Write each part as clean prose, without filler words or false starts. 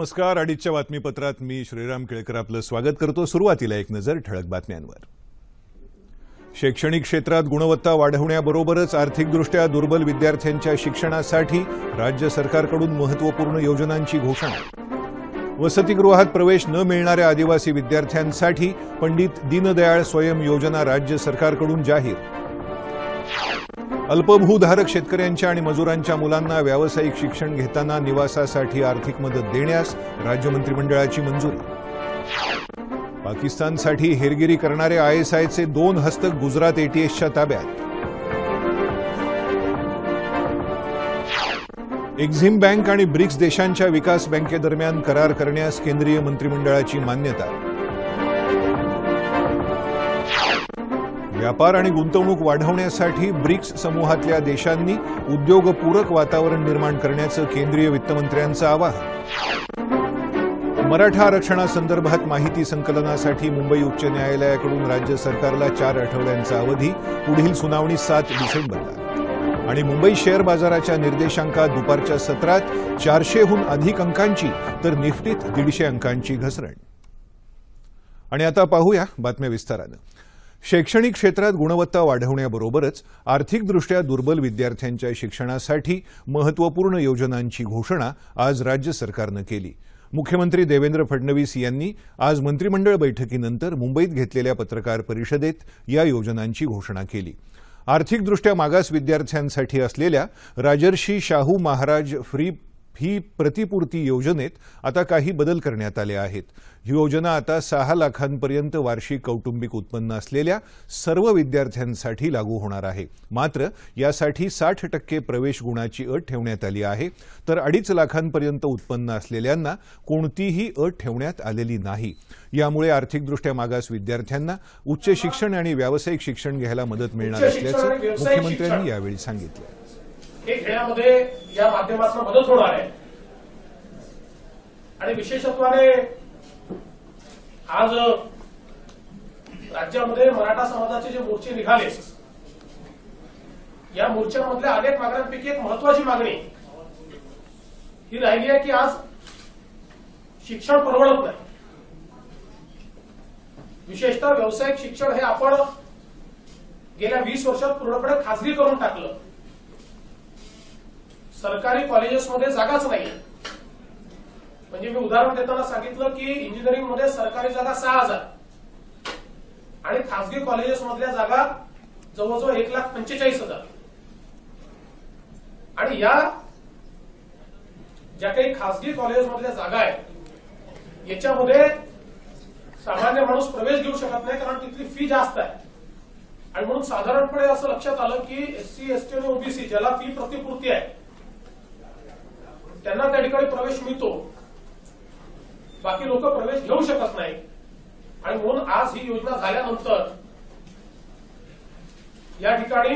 नमस्कार. अडीचच्या बातमीपत्रात मी श्रीराम केळकर आपलं स्वागत करतो. सुरुवातीला एक नजर ठळक बातम्यांवर. शैक्षणिक क्षेत्रात गुणवत्ता वाढवण्याबरोबरच आर्थिकदृष्ट्या दुर्बल विद्यार्थ्यांच्या शिक्षणासाठी राज्य सरकारकडून महत्त्वपूर्ण योजनांची घोषणा. वसतिगृहात प्रवेश न मिळणाऱ्या आदिवासी विद्यार्थ्यांसाठी पंडित दीनदयाळ स्वयं योजना राज्य सरकारकडून जाहीर. अल्पभूधारक शेतकऱ्यांच्या आणि मजुरांच्या मुलांना व्यावसायिक शिक्षण घेताना निवासासाठी आर्थिक मदत देण्यास राज्य मंत्रिमंडळाची मंजुरी. पाकिस्तानसाठी हेरगिरी करणारे आयएसआयचे 2 हस्तक गुजरात एटीएसच्या ताब्यात. एक्झिम बँक आणि ब्रिक्स देशांच्या विकास बँकेदरम्यान करार करण्यास केंद्रीय मंत्रिमंडळाची मान्यता. व्यापार आणि गुंतवणूक वाढवण्यासाठी ब्रिक्स समूहातल्या देशांनी उद्योगपूरक वातावरण निर्माण करण्याचं केंद्रीय वित्तमंत्र्यांचं आवाहन. मराठा आरक्षणासंदर्भात माहिती संकलनासाठी मुंबई उच्च न्यायालयाकडून राज्य सरकारला 4 आठवड्यांचा अवधी. पुढील सुनावणी 7 डिसेंबरला. आणि मुंबई शेअर बाजाराच्या निर्देशांकात दुपारच्या सत्रात 400हून अधिक अंकांची तर निफ्टीत 150 अंकांची घसरण. आणि आता पाहूया बातम्या विस्तारानं. शैक्षणिक क्षेत्रात गुणवत्ता वाढवण्याबरोबरच आर्थिकदृष्ट्या दुर्बल विद्यार्थ्यांच्या शिक्षणासाठी महत्त्वपूर्ण योजनांची घोषणा आज राज्य सरकारनं केली. मुख्यमंत्री देवेंद्र फडणवीस यांनी आज मंत्रिमंडळ बैठकीनंतर मुंबईत घेतलेल्या पत्रकार परिषदेत या योजनांची घोषणा केली. आर्थिकदृष्ट्या मागास विद्यार्थ्यांसाठी असलेल्या राजर्षी शाहू महाराज फी प्रतिपूर्ती योजनेत आता काही बदल करण्यात आले आहेत. ही योजना आता 6 लाखांपर्यंत वार्षिक कौटुंबिक उत्पन्न असलेल्या सर्व विद्यार्थ्यांसाठी लागू होणार आहे. मात्र यासाठी 60% प्रवेश गुणाची अट ठेवण्यात आली आहे, तर 2.5 लाखांपर्यंत उत्पन्न असलेल्यांना कोणतीही अट ठेवण्यात आलेली नाही. यामुळे आर्थिकदृष्ट्या मागास विद्यार्थ्यांना उच्च शिक्षण आणि व्यावसायिक शिक्षण घ्यायला मदत मिळणार असल्याचं मुख्यमंत्र्यांनी यावेळी सांगितलं. हे घेण्यामध्ये या माध्यमातून मदत होणार आहे. आणि विशेषत्वाने आज राज्यामध्ये मराठा समाजाचे जे मोर्चे निघाले, या मोर्चामधल्या अनेक मागण्यांपैकी एक महत्वाची मागणी ही राहिली आहे की आज शिक्षण परवडत नाही. विशेषतः व्यावसायिक शिक्षण हे आपण गेल्या 20 वर्षात पूर्णपणे खासगी करून टाकलं. सरकारी कॉलेजेसमध्ये जागाच नाही. म्हणजे मी उदाहरण देताना सांगितलं की इंजिनिअरिंगमध्ये सरकारी जागा 6000 आणि खासगी कॉलेजेसमधल्या जागा जवळजवळ 1,45,000. आणि या ज्या काही खासगी कॉलेजेसमधल्या जागा आहेत याच्यामध्ये सामान्य माणूस प्रवेश घेऊ शकत नाही, कारण तिथली फी जास्त आहे. आणि म्हणून साधारणपणे असं लक्षात आलं की एससी, एसटी आणि ओबीसी ज्याला फी प्रतिपूर्ती आहे त्यांना त्या ठिकाणी प्रवेश मिळतो, बाकी लोक प्रवेश घेऊ शकत नाही. आणि म्हणून आज ही योजना झाल्यानंतर या ठिकाणी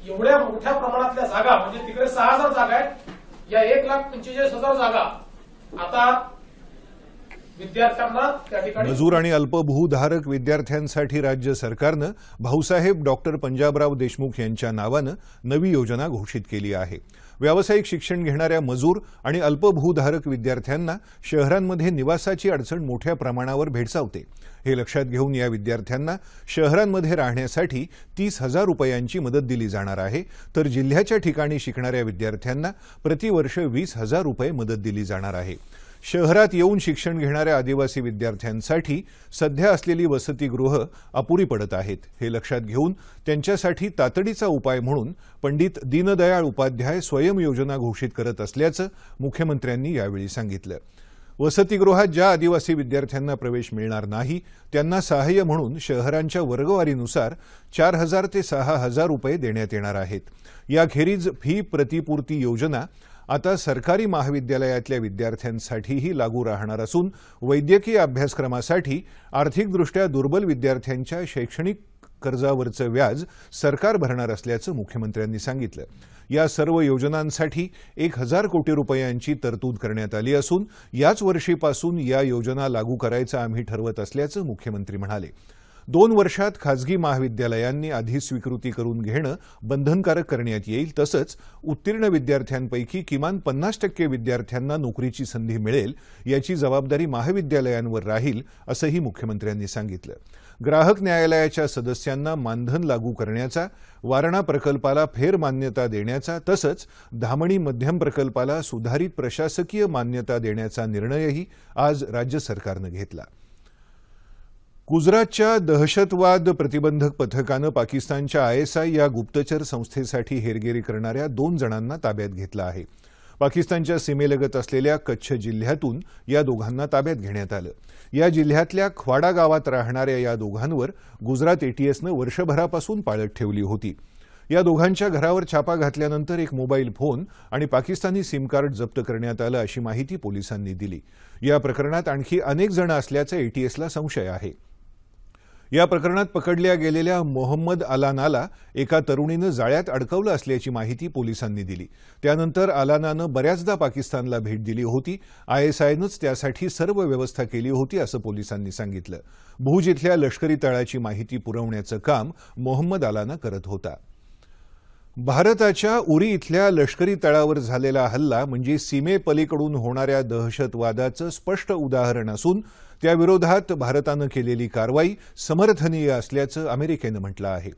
एवढ्या मोठ्या प्रमाणातल्या जागा, म्हणजे तिकडे 6000 जागा आहेत, या 1,45,000 जागा आता विद्यार्थ्यांना त्या ठिकाणी. मजूर आणि अल्पभूधारक विद्यार्थ्यांसाठी राज्य सरकारनं भाऊसाहेब डॉक्टर पंजाबराव देशमुख यांच्या नावानं नवी योजना घोषित केली आहे. व्यावसायिक शिक्षण घेणाऱ्या मजूर आणि अल्पभूधारक विद्यार्थ्यांना शहरांमध्ये निवासाची अडचण मोठ्या प्रमाणावर भेडसावते. हे लक्षात घेऊन या विद्यार्थ्यांना शहरांमध्ये राहण्यासाठी 30,000 रुपयांची मदत दिली जाणार आहे, तर जिल्ह्याच्या ठिकाणी शिकणाऱ्या विद्यार्थ्यांना प्रतिवर्ष 20,000 रुपये मदत दिली जाणार आहे. शहरात येऊन शिक्षण घेणाऱ्या आदिवासी विद्यार्थ्यांसाठी सध्या असलेली वसतिगृह अपुरी पडत आहेत. हे लक्षात घेऊन त्यांच्यासाठी तातडीचा उपाय म्हणून पंडित दीनदयाळ उपाध्याय स्वयं योजना घोषित करत असल्याचं मुख्यमंत्र्यांनी यावेळी सांगितलं. वसतिगृहात ज्या आदिवासी विद्यार्थ्यांना प्रवेश मिळणार नाही त्यांना सहाय्य म्हणून शहरांच्या वर्गवारीनुसार 4,000 ते 6,000 रुपये देण्यात येणार आहेत. याखेरीज फी प्रतिपूर्ती योजना आता सरकारी महाविद्यालयातल्या विद्यार्थ्यांसाठीही लागू राहणार असून वैद्यकीय अभ्यासक्रमासाठी आर्थिकदृष्ट्या दुर्बल विद्यार्थ्यांच्या शैक्षणिक कर्जावरचं व्याज सरकार भरणार असल्याचं मुख्यमंत्र्यांनी सांगितलं. या सर्व योजनांसाठी 1,000 कोटी रुपयांची तरतूद करण्यात आली असून याच वर्षीपासून या योजना लागू करायचं आम्ही ठरवत असल्याचं मुख्यमंत्री म्हणाले. 2 वर्षात खासगी महाविद्यालयांनी आधी स्वीकृती करून घेणं बंधनकारक करण्यात येईल, तसंच उत्तीर्ण विद्यार्थ्यांपैकी किमान 50% विद्यार्थ्यांना नोकरीची संधी मिळेल याची जबाबदारी महाविद्यालयांवर राहील, असंही मुख्यमंत्र्यांनी सांगितलं. ग्राहक न्यायालयाच्या सदस्यांना मानधन लागू करण्याचा, वारणा प्रकल्पाला फेर मान्यता देण्याचा तसंच धामणी मध्यम प्रकल्पाला सुधारित प्रशासकीय मान्यता देण्याचा निर्णयही आज राज्य सरकारनं घेतला. गुजरातच्या दहशतवाद प्रतिबंधक पथकानं पाकिस्तानच्या ISI या गुप्तचर संस्थेसाठी हेरगिरी करणाऱ्या 2 जणांना ताब्यात घेतलं आहे. पाकिस्तानच्या सीमेलगत असलेल्या कच्छ जिल्ह्यातून या दोघांना ताब्यात घेण्यात आलं. या जिल्ह्यातल्या ख्वाडा गावात राहणाऱ्या या दोघांवर गुजरात ATSनं वर्षभरापासून पाळत ठेवली होती. या दोघांच्या घरावर छापा घातल्यानंतर एक मोबाईल फोन आणि पाकिस्तानी सिम कार्ड जप्त करण्यात आलं, अशी माहिती पोलिसांनी दिली. या प्रकरणात आणखी अनेक जण असल्याचा ATSला संशय आहे. या प्रकरणात पकडल्या गेलेल्या मोहम्मद अलानाला एका तरुणीनं जाळ्यात अडकवलं असल्याची माहिती पोलिसांनी दिली. त्यानंतर अलानानं बऱ्याचदा पाकिस्तानला भेट दिली होती. ISIनंच त्यासाठी सर्व व्यवस्था केली होती, असं पोलिसांनी सांगितलं. भुज इथल्या लष्करी तळाची माहिती पुरवण्याचं काम मोहम्मद अलाना करत होता. भारताच्या उरी इथल्या लष्करी तळावर झालेला हल्ला म्हणजे सीमेपलीकडून होणाऱ्या दहशतवादाचं स्पष्ट उदाहरण असून त्याविरोधात भारतानं केलेली कारवाई समर्थनीय असल्याचं अमेरिकेनं म्हटलं आहे.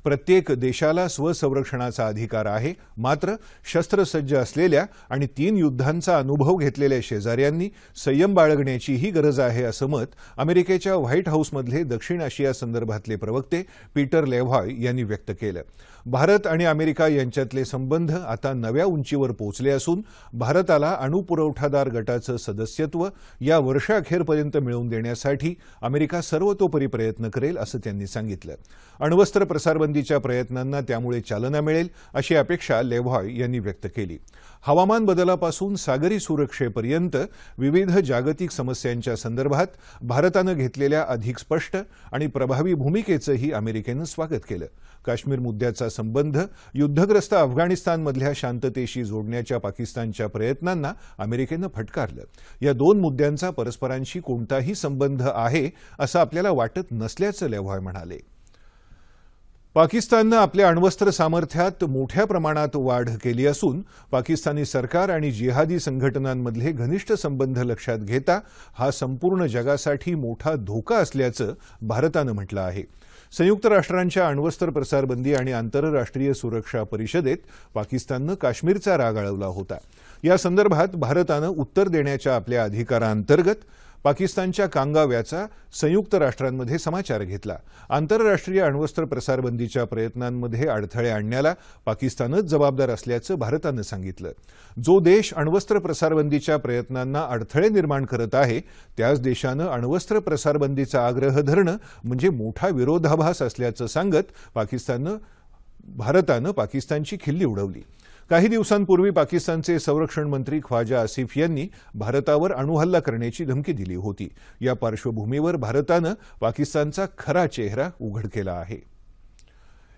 प्रत्येक देशाला स्वसंरक्षणाचा अधिकार आहे, मात्र शस्त्रसज्ज असलेल्या आणि 3 युद्धांचा अनुभव घेतलेल्या शेजाऱ्यांनी संयम बाळगण्याचीही गरज आहे, असं मत अमेरिकेच्या व्हाईट हाऊसमधले दक्षिण आशिया संदर्भातले प्रवक्ते पीटर लेव्हॉय यांनी व्यक्त केलं. भारत आणि अमेरिका यांच्यातले संबंध आता नव्या उंचीवर पोहोचले असून भारताला अणुपुरवठादार गटाचं सदस्यत्व या वर्षाअखेरपर्यंत मिळवून देण्यासाठी अमेरिका सर्वतोपरी प्रयत्न करेल, असं त्यांनी सांगितलं. अण्वस्त्र प्रसारबंदीच्या प्रयत्नांना त्यामुळे चालना मिळेल अशी अपेक्षा लेव्हॉय यांनी व्यक्त केली. हवामान बदलापासून सागरी सुरक्षेपर्यंत विविध जागतिक समस्यांच्या संदर्भात भारतानं घेतलेल्या अधिक स्पष्ट आणि प्रभावी भूमिकेचंही अमेरिकेनं स्वागत केलं. काश्मीर मुद्द्याचा संबंध युद्धग्रस्त अफगाणिस्तानमधल्या शांततेशी जोडण्याच्या पाकिस्तानच्या प्रयत्नांना अमेरिकेनं फटकारलं. या 2 मुद्द्यांचा परस्परांशी कोणताही संबंध आहे असं आपल्याला वाटत नसल्याचं लेव्हॉय म्हणाले. पाकिस्ताननं आपल्या अण्वस्त्र सामर्थ्यात मोठ्या प्रमाणात वाढ केली असून पाकिस्तानी सरकार आणि जिहादी संघटनांमधले घनिष्ठ संबंध लक्षात घेता हा संपूर्ण जगासाठी मोठा धोका असल्याचं भारतानं म्हटलं आहे. संयुक्त राष्ट्रांच्या अण्वस्त्र प्रसारबंदी आणि आंतरराष्ट्रीय सुरक्षा परिषदेत पाकिस्ताननं काश्मीरचा राग आळवला होता. या संदर्भात भारतानं उत्तर देण्याच्या आपल्या अधिकारांतर्गत पाकिस्तानच्या कांगाव्याचा संयुक्त राष्ट्रांमध्ये समाचार घेतला. आंतरराष्ट्रीय अण्वस्त्र प्रसारबंदीच्या प्रयत्नांमध्ये अडथळे आणण्याला पाकिस्तानच जबाबदार असल्याचं भारतानं सांगितलं. जो देश अण्वस्त्र प्रसारबंदीच्या प्रयत्नांना अडथळे निर्माण करत आहे त्याच देशानं अण्वस्त्र प्रसारबंदीचा आग्रह धरणं म्हणजे मोठा विरोधाभास असल्याचं सांगत भारतानं पाकिस्तानची खिल्ली उडवली. काही दिवसांपूर्वी पाकिस्तानचे संरक्षण मंत्री ख्वाजा आसिफ यांनी भारतावर अणुहल्ला करण्याची धमकी दिली होती. या पार्श्वभूमीवर भारतानं पाकिस्तानचा खरा चेहरा उघड केला आहे.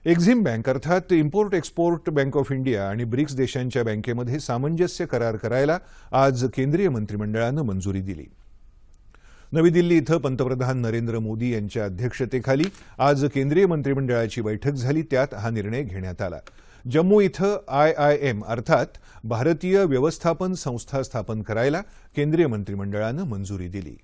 एक्झिम बँक अर्थात import export bank of India आणि ब्रिक्स देशांच्या बँकेमध्ये सामंजस्य करार करायला आज केंद्रीय मंत्रिमंडळानं मंजुरी दिली. नवी दिल्ली इथं पंतप्रधान नरेंद्र मोदी यांच्या अध्यक्षतेखाली आज केंद्रीय मंत्रिमंडळाची बैठक झाली. त्यात हा निर्णय घेण्यात आला. जम्मू इथं IIM अर्थात भारतीय व्यवस्थापन संस्था स्थापन करायला केंद्रीय मंत्रिमंडळानं मंजुरी दिली.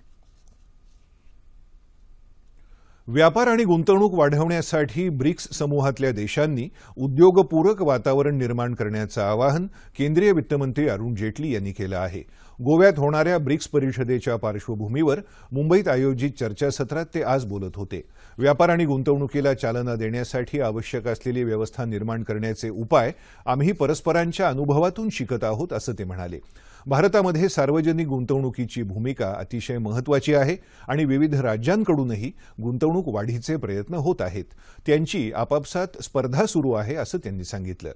व्यापार आणि गुंतवणूक वाढवण्यासाठी ब्रिक्स समूहातल्या देशांनी उद्योगपूरक वातावरण निर्माण करण्याचं आवाहन केंद्रीय वित्तमंत्री अरुण जेटली यांनी केलं आहे. गोव्यात होणाऱ्या ब्रिक्स परिषदेच्या पार्श्वभूमीवर मुंबईत आयोजित चर्चासत्रात ते आज बोलत होते. व्यापार आणि गुंतवणुकीला चालना देण्यासाठी आवश्यक असलेली व्यवस्था निर्माण करण्याचे उपाय आम्ही परस्परांच्या अनुभवातून शिकत आहोत, असं ते म्हणाले. भारतामध्ये सार्वजनिक गुंतवणुकीची भूमिका अतिशय महत्त्वाची आहे आणि विविध राज्यांकडूनही गुंतवणूक वाढीचे प्रयत्न होत आहेत. त्यांची आपापसात स्पर्धा सुरू आहे, असं त्यांनी सांगितलं.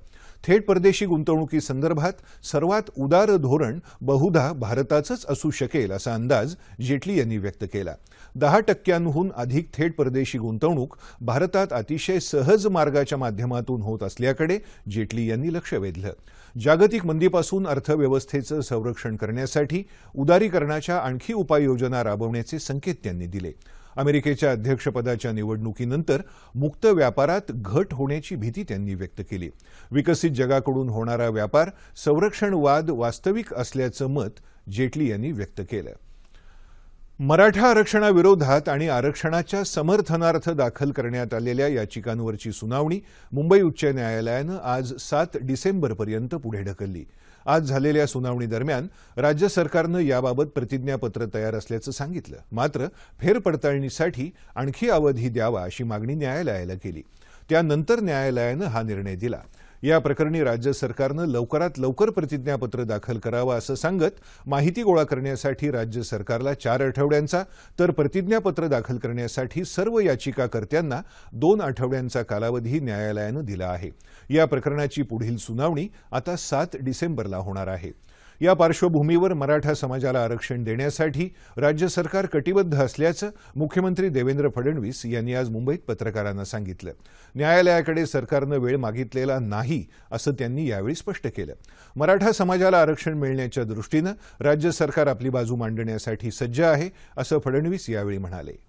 थेट परदेशी गुंतवणुकीसंदर्भात सर्वात उदार धोरण बहुधा भारताचंच असू शकेल असा अंदाज जेटली यांनी व्यक्त केला. 10% अधिक थेट परदेशी गुंतवणूक भारतात अतिशय सहज मार्गाच्या माध्यमातून होत असल्याकडे जेटली यांनी लक्ष वेधलं. जागतिक मंदीपासून अर्थव्यवस्थेचं संरक्षण करण्यासाठी उदारीकरणाच्या आणखी उपाययोजना राबवण्याचे संकेत त्यांनी दिले. अमेरिकेच्या अध्यक्षपदाच्या निवडणुकीनंतर मुक्त व्यापारात घट होण्याची भीती त्यांनी व्यक्त केली. विकसित जगाकडून होणारा व्यापार संरक्षणवाद वास्तविक असल्याचं मत जेटली यांनी व्यक्त केलं. मराठा आरक्षणाविरोधात आणि आरक्षणाच्या समर्थनार्थ दाखल करण्यात आलेल्या याचिकांवरची सुनावणी मुंबई उच्च न्यायालयानं आज 7 डिसेंबरपर्यंत पुढे ढकलली. आज झालेल्या सुनावणी दरम्यान राज्य सरकारनं याबाबत प्रतिज्ञापत्र तयार असल्याचं सांगितलं. मात्र फेरपडताळणीसाठी आणखी अवधी द्यावा अशी मागणी न्यायालयाला केली. त्यानंतर न्यायालयानं हा निर्णय दिला. या प्रकरणी राज्य सरकारनं लवकरात लवकर प्रतिज्ञापत्र दाखल करावं असं सांगत माहिती गोळा करण्यासाठी राज्य सरकारला 4 आठवड्यांचा तर प्रतिज्ञापत्र दाखल करण्यासाठी सर्व याचिकाकर्त्यांना 2 आठवड्यांचा कालावधी न्यायालयानं दिला आहे. या प्रकरणाची पुढील सुनावणी आता 7 डिसेंबरला होणार आहे. या पार्श्वभूमीवर मराठा समाजाला आरक्षण देण्यासाठी राज्य सरकार कटिबद्ध असल्याचं मुख्यमंत्री देवेंद्र फडणवीस यांनी आज मुंबईत पत्रकारांना सांगितलं. न्यायालयाकडे सरकारनं वेळ मागितलेला नाही असं त्यांनी यावेळी स्पष्ट केलं. मराठा समाजाला आरक्षण मिळण्याच्या दृष्टीनं राज्य सरकार आपली बाजू मांडण्यासाठी सज्ज आहे असं फडणवीस यावेळी म्हणाले.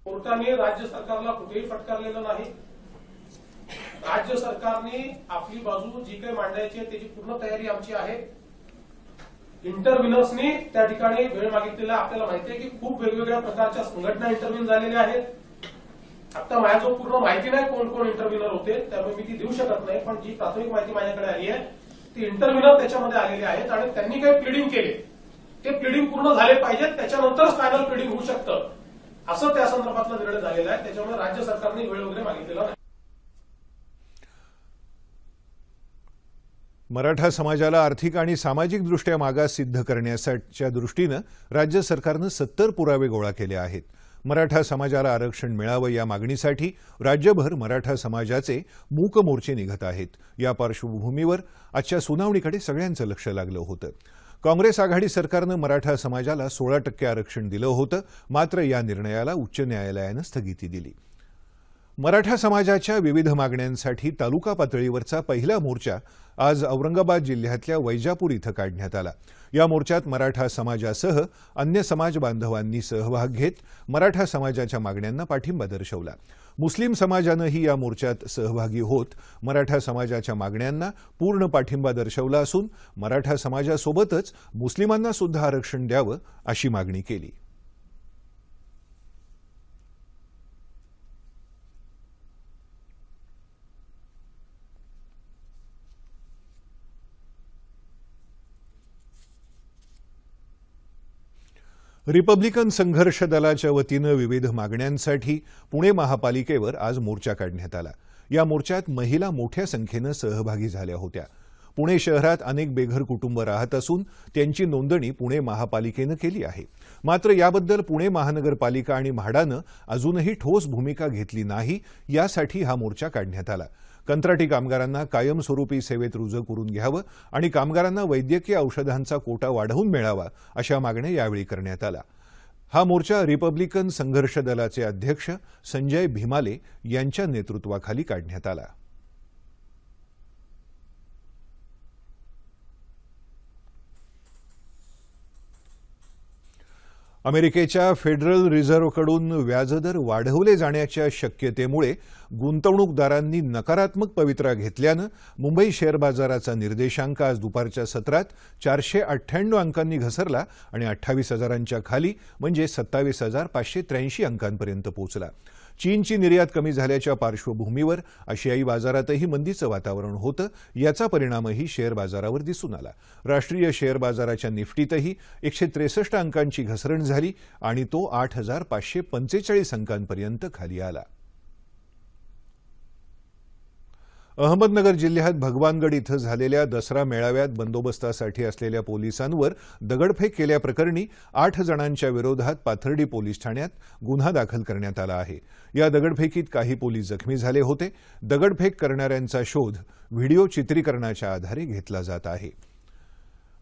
कोर्टाने राज्य सरकारला कुठेही फटकारलेलं नाही. राज्य सरकारने आपली बाजू जी काही मांडायची आहे त्याची पूर्ण तयारी आमची आहे. इंटरव्हिनर्सनी त्या ठिकाणी वेळ मागितलेला आपल्याला माहिती आहे की खूप वेगवेगळ्या प्रकारच्या संघटना इंटरव्ह्यू झालेल्या आहेत. आता माझ्याजवळ पूर्ण माहिती नाही कोण कोण इंटरव्ह्युनर होते, त्यामुळे मी ती देऊ शकत नाही. पण जी प्राथमिक माहिती माझ्याकडे आली आहे ती इंटरव्ह्युनर त्याच्यामध्ये आलेले आहेत आणि त्यांनी काही प्लीडिंग केले, ते प्लीडिंग पूर्ण झाले पाहिजेत, त्याच्यानंतरच फायनल प्लीडिंग होऊ शकतं असं त्या संदर्भातला निर्णय झालेला आहे. त्याच्यामुळे राज्य सरकारने वेळ वगैरे मागितलेला नाही. मराठा समाजाला आर्थिक आणि सामाजिकदृष्ट्या मागास सिद्ध करण्याच्या दृष्टीनं राज्य सरकारनं 70 पुरावे गोळा केले आहेत. मराठा समाजाला आरक्षण मिळावं या मागणीसाठी राज्यभर मराठा समाजाचे मूक मोर्चे निघत आहेत. या पार्श्वभूमीवर आजच्या सुनावणीकडे सगळ्यांचं लक्ष लागलं होतं. काँग्रेस आघाडी सरकारनं मराठा समाजाला 16% आरक्षण दिलं होतं. मात्र या निर्णयाला उच्च न्यायालयानं स्थगिती दिली. मराठा समाजाच्या विविध मागण्यांसाठी तालुका पातळीवरचा पहिला मोर्चा आज औरंगाबाद जिल्ह्यातल्या वैजापूर इथं काढण्यात आला. या मोर्चात मराठा समाजासह अन्य समाज बांधवांनी सहभाग घेत मराठा समाजाच्या मागण्यांना पाठिंबा दर्शवला. मुस्लिम समाजानंही या मोर्चात सहभागी होत मराठा समाजाच्या मागण्यांना पूर्ण पाठिंबा दर्शवला असून मराठा समाजासोबतच मुस्लिमांना सुद्धा आरक्षण द्यावं अशी मागणी केली. रिपब्लिकन संघर्ष दलाच्या वतीनं विविध मागण्यांसाठी पुणे महापालिकेवर आज मोर्चा काढण्यात आला. या मोर्चात महिला मोठ्या संख्येनं सहभागी झाल्या होत्या. पुणे शहरात अनेक बेघर कुटुंब राहत असून त्यांची नोंदणी पुणे महापालिकेनं केली आहे. मात्र याबद्दल पुणे महानगरपालिका आणि म्हाडानं अजूनही ठोस भूमिका घेतली नाही. यासाठी हा मोर्चा काढण्यात आला. कंत्राटी कामगारांना कायमस्वरूपी सेवेत रुजू करून घ्यावं आणि कामगारांना वैद्यकीय औषधांचा कोटा वाढवून मिळावा अशा मागण्या यावेळी करण्यात आल्या. हा मोर्चा रिपब्लिकन संघर्ष दलाचे अध्यक्ष संजय भीमाले यांच्या नेतृत्वाखाली काढण्यात आला. अमेरिकेच्या फेडरल रिझर्व्हकडून व्याजदर वाढवले जाण्याच्या शक्यतेमुळे गुंतवणूकदारांनी नकारात्मक पवित्रा घेतल्यानं मुंबई शेअर बाजाराचा निर्देशांक आज दुपारच्या सत्रात 498 अंकांनी घसरला आणि 28,000च्या खाली म्हणजे 27,583 अंकांपर्यंत पोहोचला. चीनची निर्यात कमी झाल्याच्या पार्श्वभूमीवर आशियाई बाजारातही मंदीचं वातावरण होतं. याचा परिणामही शेअर बाजारावर दिसून आला. राष्ट्रीय शेअर बाजाराच्या निफ्टीतही 163 अंकांची घसरण झाली आणि तो 8,545 अंकांपर्यंत खाली आला. अहमदनगर जिल्ह्यात भगवानगड इथं झालेल्या दसरा मेळाव्यात बंदोबस्तासाठी असलेल्या पोलिसांवर दगडफेक केल्याप्रकरणी 8 जणांच्या विरोधात पाथर्डी पोलीस ठाण्यात गुन्हा दाखल करण्यात आला आहे. या दगडफेकीत काही पोलीस जखमी झाले होते. दगडफेक करणाऱ्यांचा शोध व्हिडिओ चित्रीकरणाच्या आधारे घेतला जात आहे.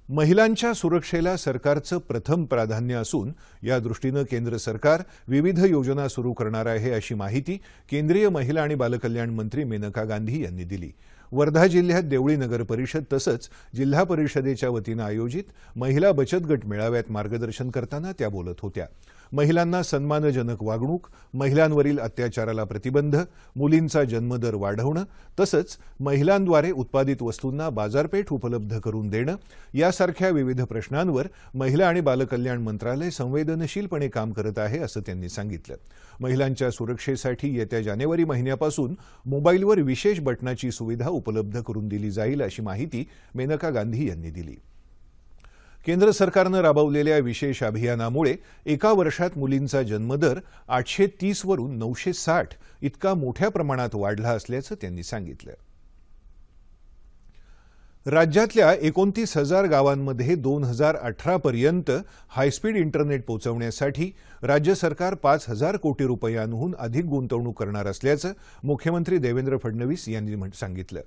महिलांच्या सुरक्षेला सरकारचं प्रथम प्राधान्य असून या दृष्टीनं केंद्र सरकार विविध योजना सुरू करणार आहे अशी माहिती केंद्रीय महिला आणि बालकल्याण मंत्री मेनका गांधी यांनी दिली. वर्धा जिल्ह्यात देवळी नगर परिषद तसंच जिल्हा परिषदेच्या वतीनं आयोजित महिला बचत गट मेळाव्यात मार्गदर्शन करताना त्या बोलत होत्या. महिलांना सन्मानजनक वागणूक, महिलांवरील अत्याचाराला प्रतिबंध, मुलींचा जन्मदर वाढवणं तसंच महिलांद्वारे उत्पादित वस्तूंना बाजारपेठ उपलब्ध करून देणं यासारख्या विविध प्रश्नांवर महिला आणि बालकल्याण मंत्रालय संवेदनशीलपणे काम करत आहे असं त्यांनी सांगितलं. महिलांच्या सुरक्षेसाठी येत्या जानेवारी महिन्यापासून मोबाईलवर विशेष बटनाची सुविधा उपलब्ध करून दिली जाईल अशी माहिती मेनका गांधी यांनी दिली. केंद्र सरकारनं राबवलेल्या विशेष अभियानामुळे एका वर्षात मुलींचा जन्मदर 830 वरून 960 इतका मोठ्या प्रमाणात वाढला असल्याचं त्यांनी सांगितलं. राज्यातल्या 29,000 गावांमध्ये 2018 पर्यंत हायस्पीड इंटरनेट पोहोचवण्यासाठी राज्य सरकार 5,000 कोटी रुपयांहून अधिक गुंतवणूक करणार असल्याचं मुख्यमंत्री देवेंद्र फडणवीस यांनी सांगितलं.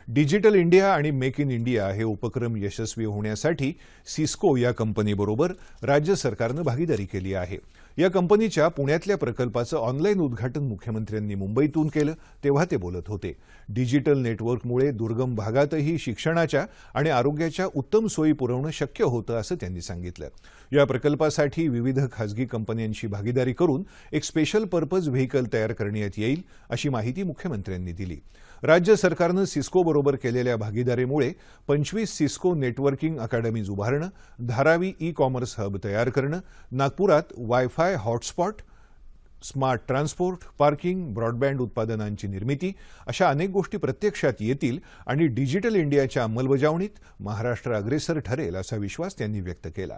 डिजिटल इंडिया आणि मेक इन इंडिया हे उपक्रम यशस्वी होण्यासाठी सिस्को या कंपनीबरोबर राज्य सरकारनं भागीदारी केली आहे. या कंपनीच्या पुण्यातल्या प्रकल्पाचं ऑनलाईन उद्घाटन मुख्यमंत्र्यांनी मुंबईतून केलं तेव्हा ते बोलत होते. डिजिटल नेटवर्कमुळे दुर्गम भागातही शिक्षणाच्या आणि आरोग्याच्या उत्तम सोयी पुरवणं शक्य होतं असं त्यांनी सांगितलं. या प्रकल्पासाठी विविध खासगी कंपन्यांशी भागीदारी करून एक स्पेशल पर्पज व्हेकल तयार करण्यात येईल अशी माहिती मुख्यमंत्र्यांनी दिली. राज्य सरकारनं सिस्कोबरोबर केलेल्या भागीदारीमुळे 25 सिस्को नेटवर्किंग अकॅडमीज उभारणं, धारावी ई कॉमर्स हब तयार करणं, नागपुरात wifi hotspot, smart transport, parking, broadband उत्पादनांची निर्मिती अशा अनेक गोष्टी प्रत्यक्षात येतील आणि डिजिटल इंडियाच्या अंमलबजावणीत महाराष्ट्र अग्रेसर ठरेल असा विश्वास त्यांनी व्यक्त केला.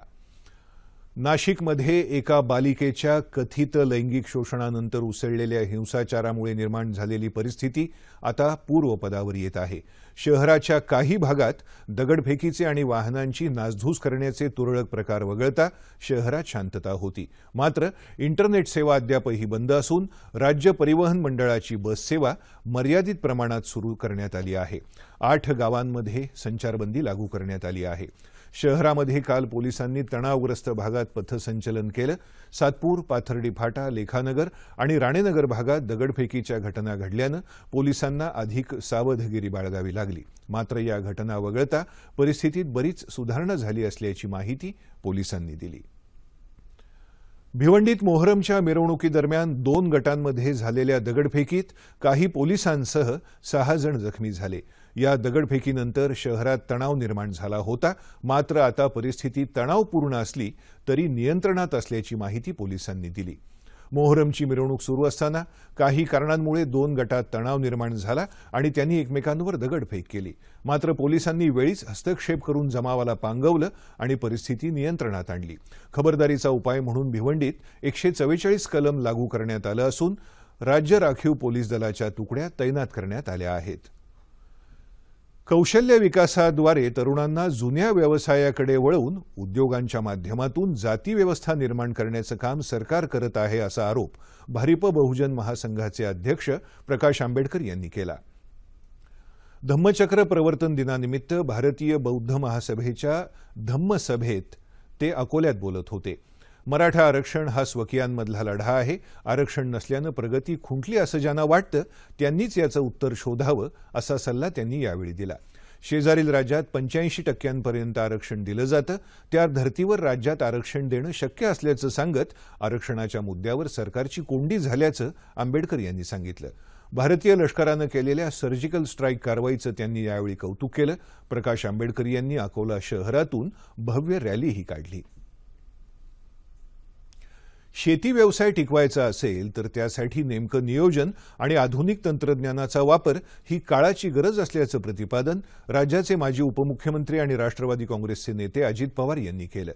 नाशिकमध्ये एका बालिकेच्या कथित लैंगिक शोषणानंतर उसळलेल्या हिंसाचारामुळे निर्माण झालेली परिस्थिती आता पूर्वपदावर येत आहे. शहराच्या काही भागात दगडफेकीचे आणि वाहनांची नासधूस करण्याचे तुरळक प्रकार वगळता शहरात शांतता होती. मात्र इंटरनेट सेवा अद्यापही बंद असून राज्य परिवहन मंडळाची बस सेवा मर्यादित प्रमाणात सुरू करण्यात आली आहे. 8 गावांमध्ये संचारबंदी लागू करण्यात आली आहे. शहरामध्ये काल पोलिसांनी तणावग्रस्त भागात पथसंचलन केलं. सातपूर, पाथर्डी फाटा, लेखानगर आणि राणेनगर भागात दगडफेकीच्या घटना घडल्यानं पोलिसांना अधिक सावधगिरी बाळगावी लागली. मात्र या घटना वगळता परिस्थितीत बरीच सुधारणा झाली असल्याची माहिती पोलिसांनी दिली. भिवंडीत मोहरमच्या मिरवणुकीदरम्यान 2 गटांमध्ये झालेल्या दगडफेकीत काही पोलिसांसह 6 जण जखमी झाले. या दगडफेकीनंतर शहरात तणाव निर्माण झाला होता. मात्र आता परिस्थिती तणावपूर्ण असली तरी नियंत्रणात असल्याची माहिती पोलिसांनी दिली. मोहरमची मिरवणूक सुरू असताना काही कारणांमुळे 2 गटात तणाव निर्माण झाला आणि त्यांनी एकमेकांवर दगडफेक केली. मात्र पोलिसांनी वेळीच हस्तक्षेप करून जमावाला पांगवलं आणि परिस्थिती नियंत्रणात आणली. खबरदारीचा उपाय म्हणून भिवंडीत 144 कलम लागू करण्यात आलं असून राज्य राखीव पोलीस दलाच्या तुकड्या तैनात करण्यात आल्या आहेत. कौशल्य विकासाद्वारे तरुणांना जुन्या व्यवसायाकडे वळवून उद्योगांच्या माध्यमातून जाती व्यवस्था निर्माण करण्याचं काम सरकार करत आहे असा आरोप भारिप बहुजन महासंघाचे अध्यक्ष प्रकाश आंबेडकर यांनी केला. धम्मचक्र प्रवर्तन दिनानिमित्त भारतीय बौद्ध महासभेच्या धम्मसभेत ते अकोल्यात बोलत होते. मराठा आरक्षण हा स्वकीयांमधला लढा आहे. आरक्षण नसल्यानं प्रगती खुंटली असं ज्यांना वाटतं त्यांनीच याचं उत्तर शोधावं असा सल्ला त्यांनी यावेळी दिला. शेजारील राज्यात 85% आरक्षण दिलं जातं. त्या धर्तीवर राज्यात आरक्षण देणं शक्य असल्याचं सांगत आरक्षणाच्या मुद्द्यावर सरकारची कोंडी झाल्याचं आंबेडकर यांनी सांगितलं. भारतीय लष्करानं केलेल्या सर्जिकल स्ट्राईक कारवाईचं त्यांनी यावेळी कौतुक केलं. प्रकाश आंबेडकर यांनी अकोला शहरातून भव्य रॅलीही काढली. शेती व्यवसाय टिकवायचा असेल तर त्यासाठी नेमकं नियोजन आणि आधुनिक तंत्रज्ञानाचा वापर ही काळाची गरज असल्याचं प्रतिपादन राज्याचे माजी उपमुख्यमंत्री आणि राष्ट्रवादी काँग्रेसचे नेते अजित पवार यांनी केलं.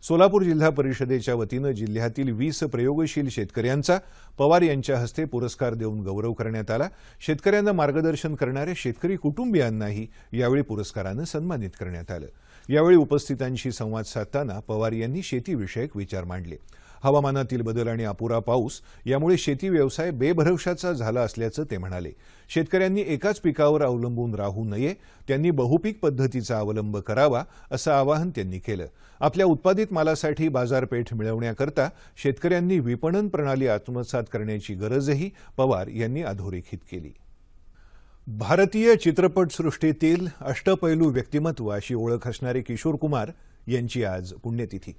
सोलापूर जिल्हा परिषदेच्या वतीनं जिल्ह्यातील 20 प्रयोगशील शेतकऱ्यांचा पवार यांच्या हस्ते पुरस्कार देऊन गौरव करण्यात आला. शेतकऱ्यांना मार्गदर्शन करणाऱ्या शेतकरी कुटुंबियांनाही यावेळी पुरस्कारानं सन्मानित करण्यात आलं. यावेळी उपस्थितांशी संवाद साधताना पवार यांनी शेतीविषयक विचार मांडले. हवामानातील बदल आणि अपुरा पाऊस यामुळे शेती व्यवसाय बेभरवशाचा झाला असल्याचं ते म्हणाले. शेतकऱ्यांनी एकाच पिकावर अवलंबून राहू नये, त्यांनी बहुपीक पद्धतीचा अवलंब करावा असं आवाहन त्यांनी केलं. आपल्या उत्पादित मालासाठी बाजारपेठ मिळवण्याकरता शेतकऱ्यांनी विपणन प्रणाली आत्मसात करण्याची गरजही पवार यांनी अधोरेखित केली. भारतीय चित्रपटसृष्टीतील अष्टपैलू व्यक्तिमत्व अशी ओळख असणारे किशोर कुमार यांची आज पुण्यतिथी।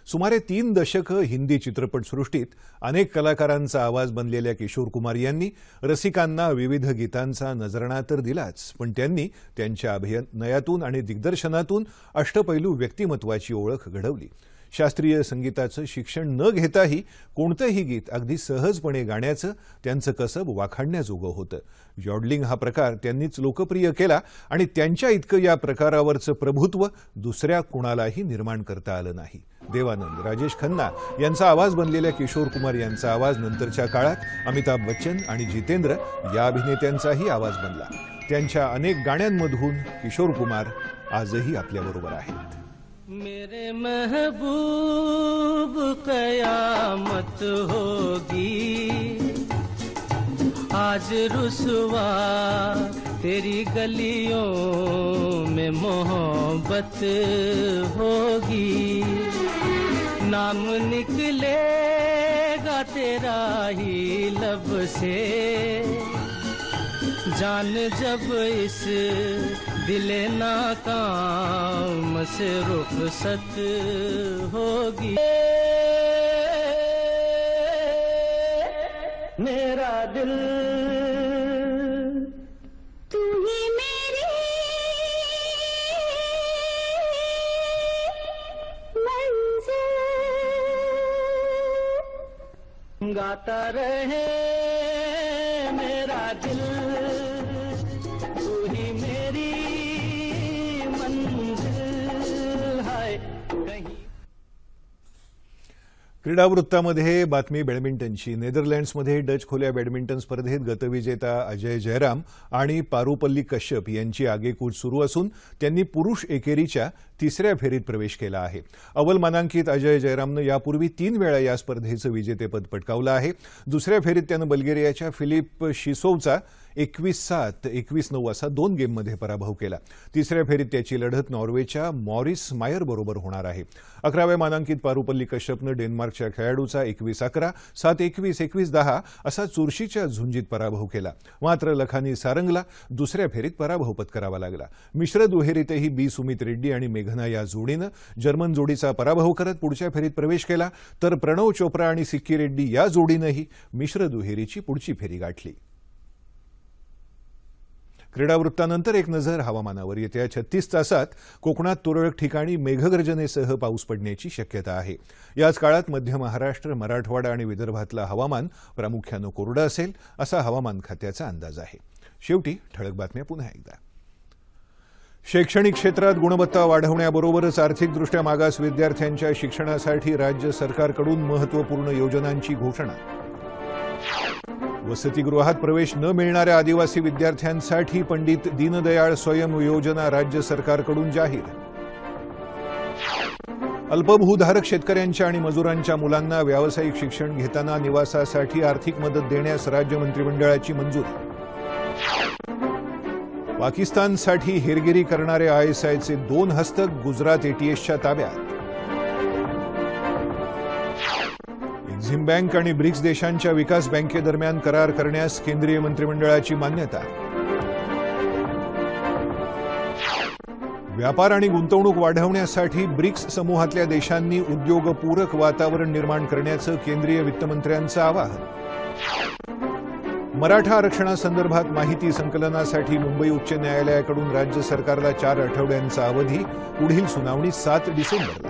सुमारे 3 दशके हिंदी चित्रपटसृष्टीत अनेक कलाकारांचा आवाज बनलेल्या किशोर कुमार यांनी रसिकांना विविध गीतांचा नजराणा तर दिलाच, पण त्यांनी त्यांच्या अभिनयातून आणि दिग्दर्शनातून अष्टपैलू व्यक्तिमत्वाची ओळख घडवली। शास्त्रीय संगीताचं शिक्षण न घेताही कोणतेही गीत अगदी सहजपणे गाण्याचं त्यांचं कसब वाखाणण्याजोगं होतं। यॉडलिंग हा प्रकार त्यांनीच लोकप्रिय केला आणि त्यांच्या इतकं या प्रकारावरचं प्रभुत्व दुसऱ्या कुणालाही निर्माण करता आलं नाही। देवानंद, राजेश खन्ना यांचा आवाज बनलेल्या किशोर कुमार यांचा आवाज नंतरच्या काळात अमिताभ बच्चन आणि जितेंद्र या अभिनेत्यांचाही आवाज बनला। त्यांच्या अनेक गाण्यांमधून किशोर कुमार आजही आपल्याबरोबर आहेत। मेरे महबूब कयामत होगी, आज रुसवा तेरी गलियों में मोहब्बत होगी, नाम निकलेगा तेरा ही लब से, जान जब इस दिले नाकाम से रुखसत होगी। मेरा दिल तू ही मेरी मंजिल, गाता रहे मेरा दिल, तू ही मेरी मंजिल है कहीं। क्रीडावृत्तामध्ये बातमी बॅडमिंटनची। नेदरलँड्समध्ये डच खुल्या बॅडमिंटन स्पर्धेत गतविजेता अजय जयराम आणि पारुपल्ली कश्यप यांची आगेकूच सुरू असून त्यांनी पुरुष एकेरीच्या तिसऱ्या फेरीत प्रवेश केला आहे। अव्वल मानांकित अजय जयरामनं यापूर्वी 3 वेळा या स्पर्धेचं विजेतेपद पटकावलं आहे। दुसऱ्या फेरीत त्यानं बल्गेरियाच्या फिलिप शिसोवचा 21-7, 21-9 असा 2 गेममध्ये पराभव केला। तिसऱ्या फेरीत त्याची लढत नॉर्वेच्या मॉरिस मायर बरोबर होणार आहे। 11व्या मानांकित पारुपल्ली कश्यपनं डेन्मार्कच्या खेळाडूचा 21-11, 7-21, 21-10 असा चुरशीच्या झुंजीत पराभव केला। मात्र लखानी सारंगला दुसऱ्या फेरीत पराभव पत्करावा लागला। मिश्र दुहेरीतही बी सुमित रेड्डी आणि मेघना या जोडीनं जर्मन जोडीचा पराभव करत पुढच्या फेरीत प्रवेश केला, तर प्रणव चोप्रा आणि सिक्की रेड्डी या जोडीनंही मिश्र दुहेरीची पुढची फेरी गाठली। क्रीडावृत्तानंतर एक नजर हवामानावर। येत्या 36 तासात कोकणात तुरळक ठिकाणी मेघगर्जनेसह पाऊस पडण्याची शक्यता आहे। याच काळात मध्य महाराष्ट्र, मराठवाडा आणि विदर्भातलं हवामान प्रामुख्यानं कोरडं असेल असा हवामान खात्याचा अंदाज आहे। शेवटी ठळक बातम्या पुन्हा एकदा। शैक्षणिक क्षेत्रात गुणवत्ता वाढवण्याबरोबरच आर्थिकदृष्ट्या मागास विद्यार्थ्यांच्या शिक्षणासाठी राज्य सरकारकडून महत्त्वपूर्ण योजनांची घोषणा। वसतिगृहात प्रवेश न मिळणाऱ्या आदिवासी विद्यार्थ्यांसाठी पंडित दीनदयाळ स्वयं योजना राज्य सरकारकडून जाहीर। अल्पभूधारक शेतकऱ्यांच्या आणि मजुरांच्या मुलांना व्यावसायिक शिक्षण घेताना निवासासाठी आर्थिक मदत देण्यास राज्य मंत्रिमंडळाची मंजुरी। पाकिस्तानसाठी हेरगिरी करणारे आयएसआयचे 2 हस्तक गुजरात एटीएसच्या ताब्यात। एक्झिम बँक आणि ब्रिक्स देशांच्या विकास बँकेदरम्यान करार करण्यास केंद्रीय मंत्रिमंडळाची मान्यता। व्यापार आणि गुंतवणूक वाढवण्यासाठी ब्रिक्स समूहातल्या देशांनी उद्योगपूरक वातावरण निर्माण करण्याचं केंद्रीय वित्तमंत्र्यांचं आवाहन। मराठा आरक्षणासंदर्भात माहिती संकलनासाठी मुंबई उच्च न्यायालयाकडून राज्य सरकारला 4 आठवड्यांचा अवधी, पुढील सुनावणी 7 डिसेंबरला।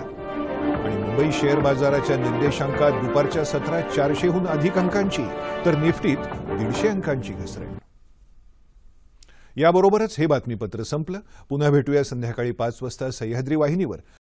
आणि मुंबई शेअर बाजाराच्या निर्देशांकात दुपारच्या सत्रात 400हून अधिक अंकांची, तर निफ्टीत 150 अंकांची घसरण। याबरोबरच हे बातमीपत्र संपलं। पुन्हा भेटूया संध्याकाळी 5 वाजता सह्याद्री वाहिनीवर।